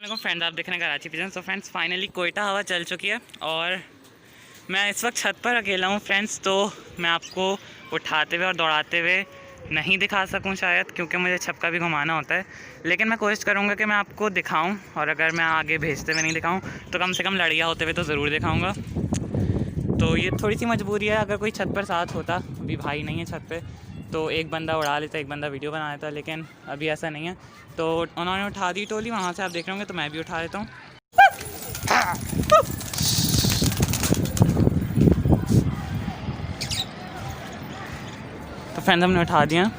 मेरे को फ्रेंड्स आप देख रहे हैं कराची पिजन। तो फ्रेंड्स फाइनली कोयटा हवा चल चुकी है और मैं इस वक्त छत पर अकेला हूँ फ्रेंड्स। तो मैं आपको उठाते हुए और दौड़ाते हुए नहीं दिखा सकूँ शायद, क्योंकि मुझे छक्का भी घुमाना होता है, लेकिन मैं कोशिश करूँगा कि मैं आपको दिखाऊँ। और अगर मैं आगे भेजते हुए नहीं दिखाऊँ तो कम से कम लड़िया होते हुए तो ज़रूर दिखाऊँगा। तो ये थोड़ी सी मजबूरी है। अगर कोई छत पर साथ होता, अभी भाई नहीं है छत पे, तो एक बंदा उड़ा लेता, एक बंदा वीडियो बना लेता, लेकिन अभी ऐसा नहीं है। तो उन्होंने उठा दी टोली, वहाँ से आप देख रहे होंगे, तो मैं भी उठा लेता हूँ। तो फ्रेंड्स हमने उठा दिया।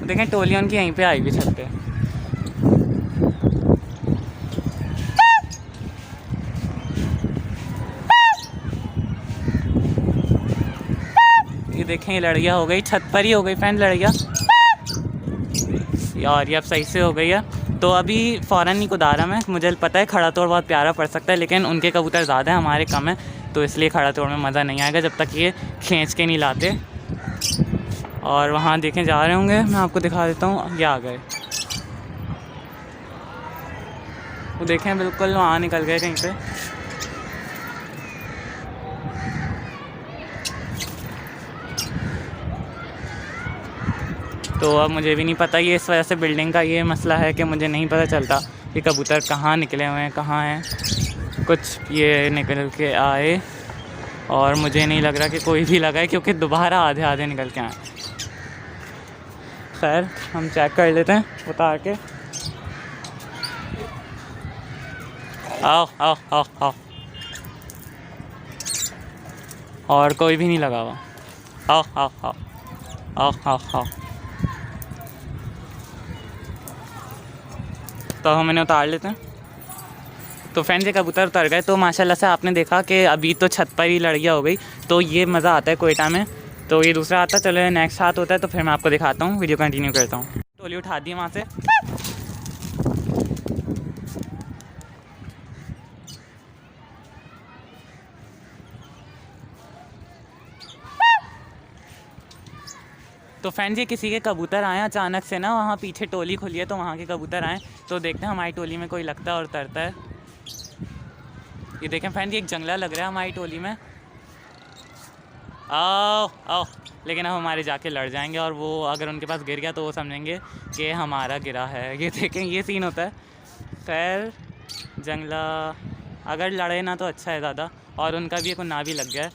देखें टोली उनकी यहीं पे आई हुई छत पे। ये देखें, ये लड़िया हो गई, छत पर ही हो गई फ्रेंड लड़िया यार। ये अब सही से हो गई है। तो अभी फ़ौरन नहीं कुदा रहा मैं, मुझे पता है खड़ा तोड़ बहुत प्यारा पड़ सकता है, लेकिन उनके कबूतर ज़्यादा है, हमारे कम है, तो इसलिए खड़ा तोड़ में मज़ा नहीं आएगा जब तक ये खींच के नहीं लाते। और वहाँ देखें जा रहे होंगे, मैं आपको दिखा देता हूँ, ये आ गए। वो देखें बिल्कुल वहाँ निकल गए कहीं पे। तो अब मुझे भी नहीं पता, ये इस वजह से बिल्डिंग का ये मसला है कि मुझे नहीं पता चलता कि कबूतर कहाँ निकले हुए हैं, कहाँ हैं। कुछ ये निकल के आए और मुझे नहीं लग रहा कि कोई भी लगा है, क्योंकि दोबारा आधे आधे निकल के आए। खैर हम चेक कर लेते हैं उतार के। आओ आओ आओ आओ, और कोई भी नहीं लगा हुआ। आओ आओ आओ आओ आओ आओ। तो हम इन्हें उतार लेते हैं। तो फ्रेंड्स ये कबूतर उतर गए। तो माशाल्लाह से आपने देखा कि अभी तो छत पर ही लड़िया हो गई, तो ये मज़ा आता है कोयटा में। तो ये दूसरा आता है, चलो नेक्स्ट हाथ होता है तो फिर मैं आपको दिखाता हूँ, वीडियो कंटिन्यू करता हूँ। टोली उठा दी वहाँ से। तो फ्रेंड्स ये किसी के कबूतर आए अचानक से ना, वहाँ पीछे टोली खुली है तो वहाँ के कबूतर आए। तो देखते हैं हमारी टोली में कोई लगता है और उतरता है। ये देखें फ्रेंड, ये एक जंगला लग रहा है हमारी टोली में। आओ आओ, लेकिन अब हमारे जाके लड़ जाएंगे, और वो अगर उनके पास गिर गया तो वो समझेंगे कि हमारा गिरा है। ये देखें, ये सीन होता है। खैर जंगला अगर लड़े ना तो अच्छा है ज़्यादा। और उनका भी एक ना भी लग गया है,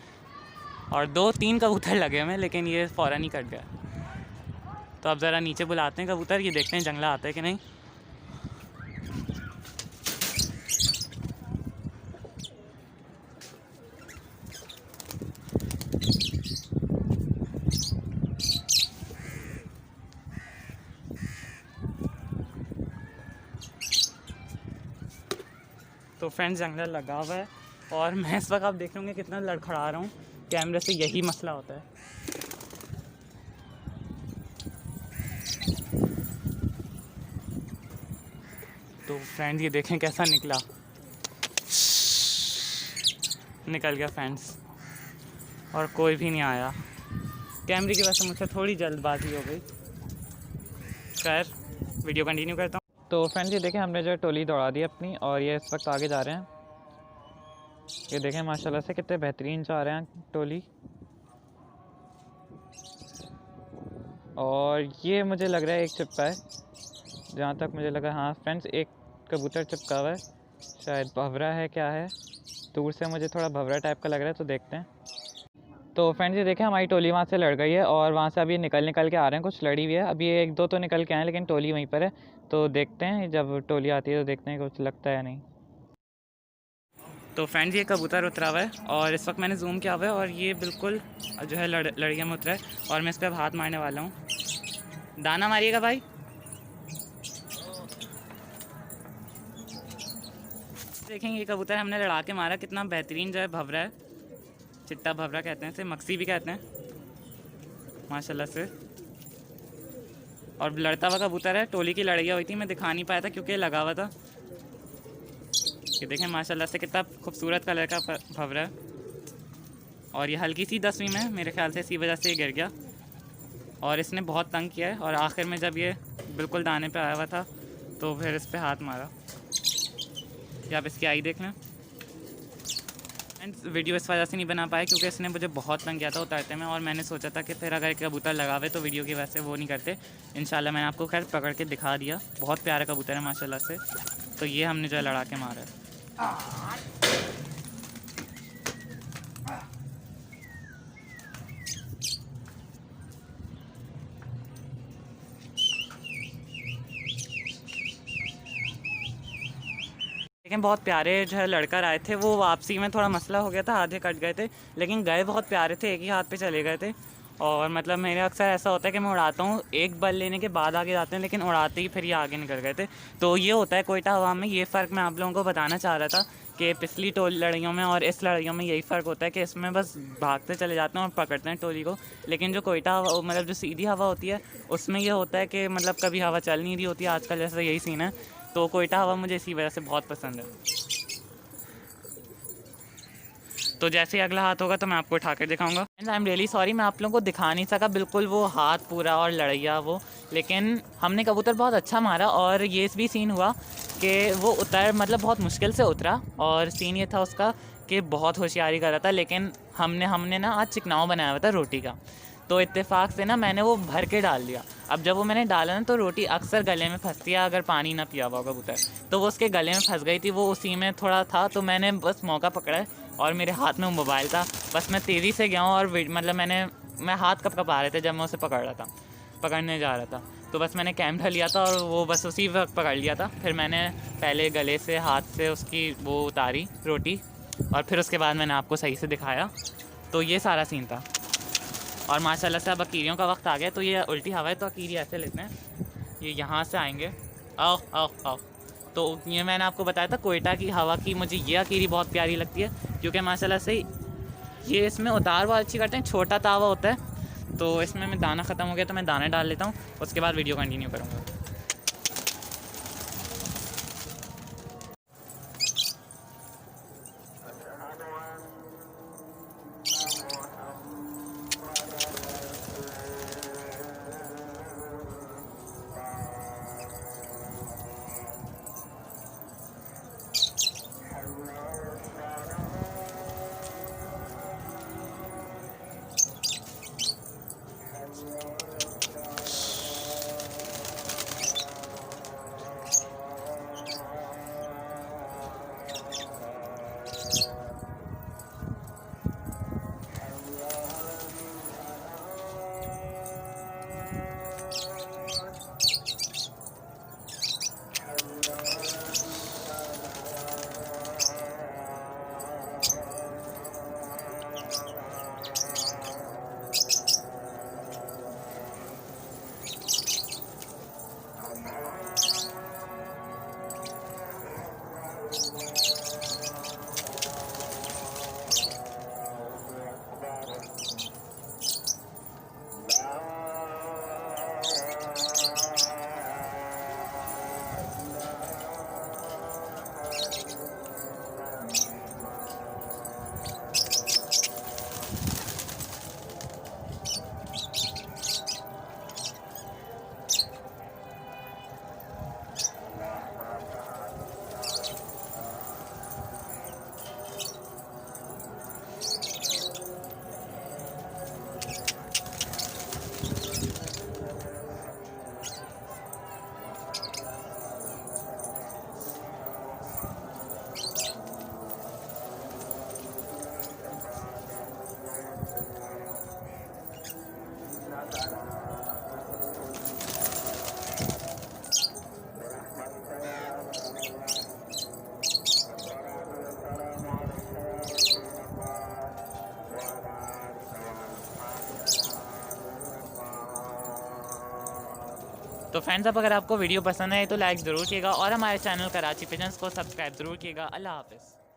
और 2-3 कबूतर लगे हुए, लेकिन ये फ़ौरन ही कट गया। तो अब ज़रा नीचे बुलाते हैं कबूतर, ये देखते हैं जंगला आता है कि नहीं। तो फ्रेंड्स जंगला लगा हुआ है, और मैं इस वक्त आप देख लूँगे कितना लड़खड़ा रहा हूँ कैमरे से, यही मसला होता है। तो फ्रेंड्स ये देखें कैसा निकला, निकल गया फ्रेंड्स, और कोई भी नहीं आया। कैमरे की वजह से मुझसे थोड़ी जल्दबाजी हो गई। खैर वीडियो कंटिन्यू करता हूँ। तो फ्रेंड्स ये देखें, हमने जो टोली दौड़ा दी अपनी, और ये इस वक्त आगे जा रहे हैं। ये देखें माशाल्लाह से कितने बेहतरीन जा रहे हैं टोली। और ये मुझे लग रहा है एक चिपका है, जहाँ तक मुझे लगा। हाँ फ्रेंड्स, एक कबूतर चिपका हुआ है, शायद भंवरा है, क्या है, दूर से मुझे थोड़ा भंवरा टाइप का लग रहा है, तो देखते हैं। तो फ्रेंड्स ये देखें, हमारी टोली वहाँ से लड़ गई है, और वहाँ से अभी निकल के आ रहे हैं, कुछ लड़ी हुई है। अभी 1-2 तो निकल के आए, लेकिन टोली वहीं पर है। तो देखते हैं, जब टोली आती है तो देखते हैं कुछ लगता है या नहीं। तो फ्रेंड्स ये कबूतर उतरा हुआ है, और इस वक्त मैंने जूम किया हुआ है, और ये बिल्कुल जो है लड़िया में उतरा है, और मैं इस पर अब हाथ मारने वाला हूँ। दाना मारिएगा भाई। देखेंगे ये कबूतर हमने लड़ा के मारा, कितना बेहतरीन जो है भंवरा है, चिट्टा भंवरा कहते हैं इसे, मक्सी भी कहते हैं माशाल्लाह से। और लड़ता हुआ कबूतर है, टोली की लड़ाई हुई थी, मैं दिखा नहीं पाया था क्योंकि लगा हुआ था। ये देखें माशाल्लाह से कितना खूबसूरत कलर का भंवरा है, और ये हल्की सी 10वीं में मेरे ख्याल से, इसी वजह से ये गिर गया। और इसने बहुत तंग किया है और आखिर में जब ये बिल्कुल दाने पे आया हुआ था तो फिर इस पे हाथ मारा। या आप इसकी आई देख लें। एंड वीडियो इस वजह से नहीं बना पाया क्योंकि इसने मुझे बहुत तंग किया था उतरते में, और मैंने सोचा था कि फिर अगर कबूतर लगावे तो वीडियो की वजह से वो नहीं करते। इंशाल्लाह मैंने आपको खैर पकड़ के दिखा दिया। बहुत प्यारा कबूतर है माशाल्लाह से। तो ये हमने जो है लड़ा के मारा है। लेकिन बहुत प्यारे जो है लड़कर आए थे। वो वापसी में थोड़ा मसला हो गया था, आधे कट गए थे, लेकिन गए बहुत प्यारे थे, एक ही हाथ पे चले गए थे। और मतलब मेरे अक्सर ऐसा होता है कि मैं उड़ाता हूँ, एक बल लेने के बाद आगे जाते हैं, लेकिन उड़ाते ही फिर ये आगे निकल गए थे। तो ये होता है कोयटा हवा में। ये फ़र्क मैं आप लोगों को बताना चाह रहा था कि पिछली लड़ाइयों में और इस लड़ाइयों में यही फ़र्क होता है कि इसमें बस भागते चले जाते हैं और पकड़ते हैं टोली को। लेकिन जो कोयटा हवा मतलब जो सीधी हवा होती है उसमें ये होता है कि मतलब कभी हवा चल नहीं रही होती है, आजकल जैसा यही सीन है। तो कोयटा हवा मुझे इसी वजह से बहुत पसंद है। तो जैसे ही अगला हाथ होगा तो मैं आपको उठा कर दिखाऊंगा। आई एम रियली सॉरी, मैं आप लोगों को दिखा नहीं सका बिल्कुल वो हाथ पूरा और लड़ैया वो, लेकिन हमने कबूतर बहुत अच्छा मारा। और ये भी सीन हुआ कि वो उतर मतलब बहुत मुश्किल से उतरा, और सीन ये था उसका कि बहुत होशियारी कर रहा था। लेकिन हमने ना आज चिकनाव बनाया हुआ था रोटी का, तो इत्तेफाक से ना मैंने वो भर के डाल दिया। अब जब वो मैंने डाला ना तो रोटी अक्सर गले में फंसती है अगर पानी ना पिया हुआ कबूतर, तो वो उसके गले में फंस गई थी। वो उसी में थोड़ा था, तो मैंने बस मौका पकड़ा है और मेरे हाथ में मोबाइल था। बस मैं तेज़ी से गया हूँ और मतलब मैं हाथ कब आ रहे थे जब मैं उसे पकड़ने जा रहा था। तो बस मैंने कैमरा लिया था और वो बस उसी वक्त पकड़ लिया था। फिर मैंने पहले गले से हाथ से उसकी वो उतारी रोटी, और फिर उसके बाद मैंने आपको सही से दिखाया। तो ये सारा सीन था। और माशाल्लाह से अब अकीरियों का वक्त आ गया, तो ये उल्टी हवा है तो अकीरी ऐसे लेते हैं, ये यहाँ से आएंगे। आओ आओ आओ। तो ये मैंने आपको बताया था कोयटा की हवा की मुझे ये अकीरी बहुत प्यारी लगती है, क्योंकि माशाल्लाह से ये इसमें उतार बहुत अच्छी करते हैं। छोटा तावा होता है, तो इसमें मैं दाना ख़त्म हो गया तो मैं दाने डाल लेता हूँ, उसके बाद वीडियो कंटिन्यू करूँगा। तो फ्रेंड्स, अब अगर आपको वीडियो पसंद है तो लाइक ज़रूर कीजिएगा और हमारे चैनल कराची पिजन्स को सब्सक्राइब ज़रूर कीजिएगा। अल्लाह हाफ़िज़।